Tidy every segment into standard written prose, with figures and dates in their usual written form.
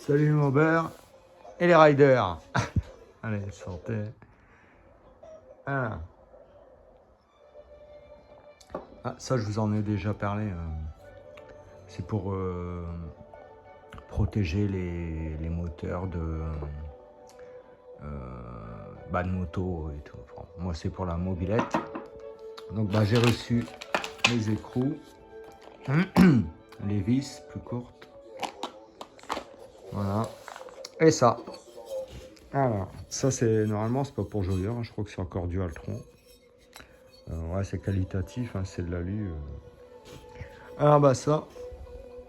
Salut les mobers et les riders. Allez, sortez. Ah. Ça, je vous en ai déjà parlé. C'est pour protéger les moteurs de moto et tout. Enfin, moi, c'est pour la mobilette. Donc, j'ai reçu les écrous, les vis plus courtes. Voilà. Et ça. Alors, ça, c'est normalement, c'est pas pour Joyer. Je crois que c'est encore du Altron. Ouais, c'est qualitatif, hein, c'est de l'alu. Alors, ça,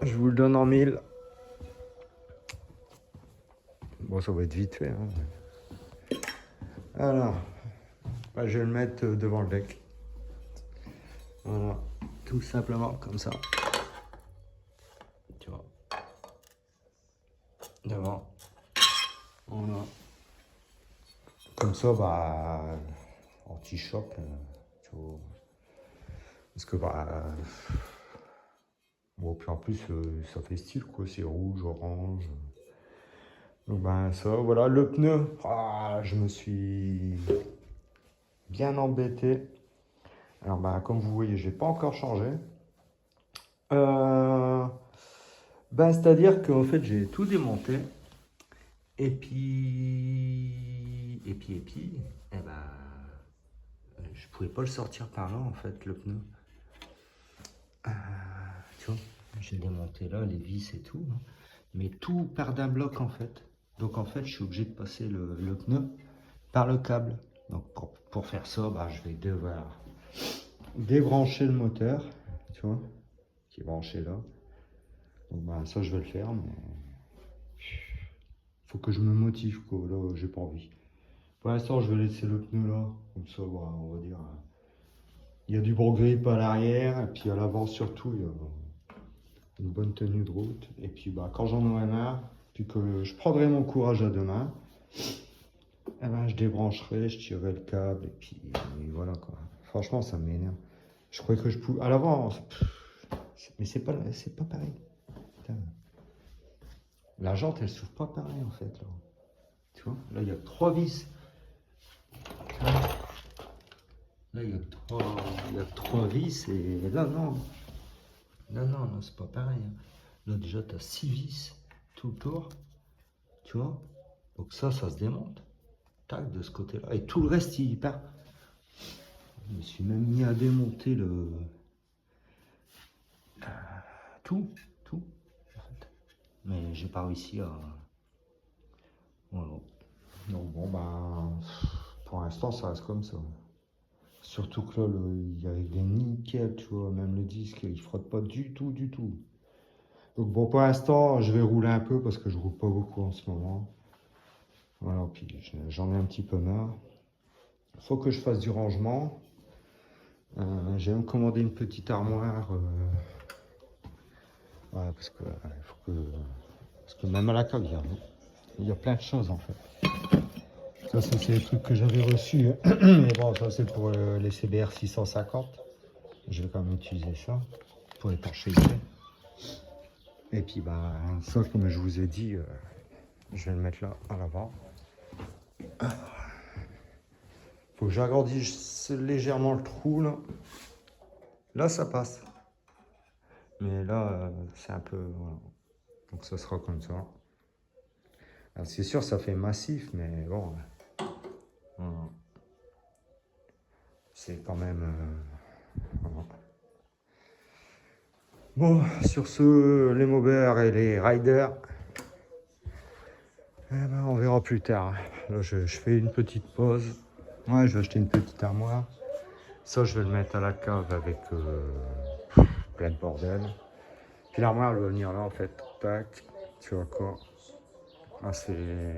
je vous le donne en 1000. Bon, ça va être vite fait. Hein. Alors, je vais le mettre devant le bec. Voilà, tout simplement comme ça. Tu vois. Devant. Voilà. Comme ça, anti-choc. Tu vois. Parce que, bon, puis en plus, ça fait style, quoi. C'est rouge, orange. Donc, ça, voilà. Le pneu, je me suis bien embêté. Alors, comme vous voyez, je n'ai pas encore changé. C'est-à-dire qu'en fait, j'ai tout démonté. Et puis, je pouvais pas le sortir par là, en fait, le pneu. Tu vois, j'ai démonté là, les vis et tout. Hein. Mais tout part d'un bloc, en fait. Donc, en fait, je suis obligé de passer le pneu par le câble. Donc, pour faire ça, je vais devoir débrancher le moteur, tu vois, qui est branché là. Donc, ça, je vais le faire, mais faut que je me motive, quoi. Là, j'ai pas envie. Pour l'instant, je vais laisser le pneu là, comme ça, on va dire. Il y a du bon grip à l'arrière, et puis à l'avant surtout, il y a une bonne tenue de route. Et puis, quand j'en aurai marre, puis que je prendrai mon courage à deux mains, je débrancherai, je tirerai le câble, et puis voilà, quoi. Franchement, ça m'énerve. Je croyais que je pouvais. À l'avant, mais c'est pas pareil. Putain. La jante, elle s'ouvre pas pareil, en fait, là. Tu vois, là, il y a 3 vis. Là, il y a trois vis et là, non. Non, c'est pas pareil. Hein. Là, déjà, tu as 6 vis tout le tour. Tu vois? Donc ça se démonte. Tac, de ce côté-là. Et tout le reste, il part. Je me suis même mis à démonter tout. En fait. Mais j'ai pas réussi à... Voilà. Donc bon, pour l'instant, ça reste comme ça. Surtout que là, il est nickel, tu vois, même le disque, il frotte pas du tout. Donc bon, pour l'instant, je vais rouler un peu parce que je roule pas beaucoup en ce moment. Voilà, puis j'en ai un petit peu marre. Il faut que je fasse du rangement. J'ai même commandé une petite armoire. Voilà, parce que même à la cave, il y a plein de choses en fait. Ça, c'est les trucs que j'avais reçus. Mais bon, ça c'est pour les CBR 650. Je vais quand même utiliser ça pour étancher. Et puis ça, comme je vous ai dit, je vais le mettre là à l'avant. Faut que j'agrandisse légèrement le trou là. Là ça passe. Mais là c'est un peu. Voilà. Donc ça sera comme ça. Alors c'est sûr ça fait massif, mais bon. Voilà. C'est quand même. Voilà. Bon, sur ce, les mobers et les riders. On verra plus tard. Là je fais une petite pause. Ouais, je vais acheter une petite armoire. Ça, je vais le mettre à la cave avec plein de bordel. Puis l'armoire, elle va venir là, en fait. Tac, tu vois quoi. C'est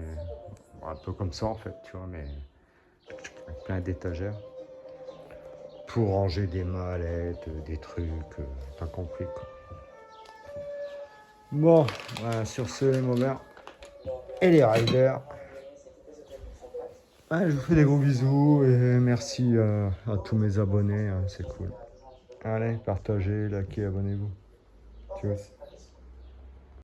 un peu comme ça, en fait, tu vois, mais avec plein d'étagères. Pour ranger des mallettes, des trucs, t'as compris, quoi. Bon, sur ce, les mobers et les riders. Je vous fais des gros bisous et merci à tous mes abonnés, hein, c'est cool. Allez, partagez, likez, abonnez-vous. Tchuss.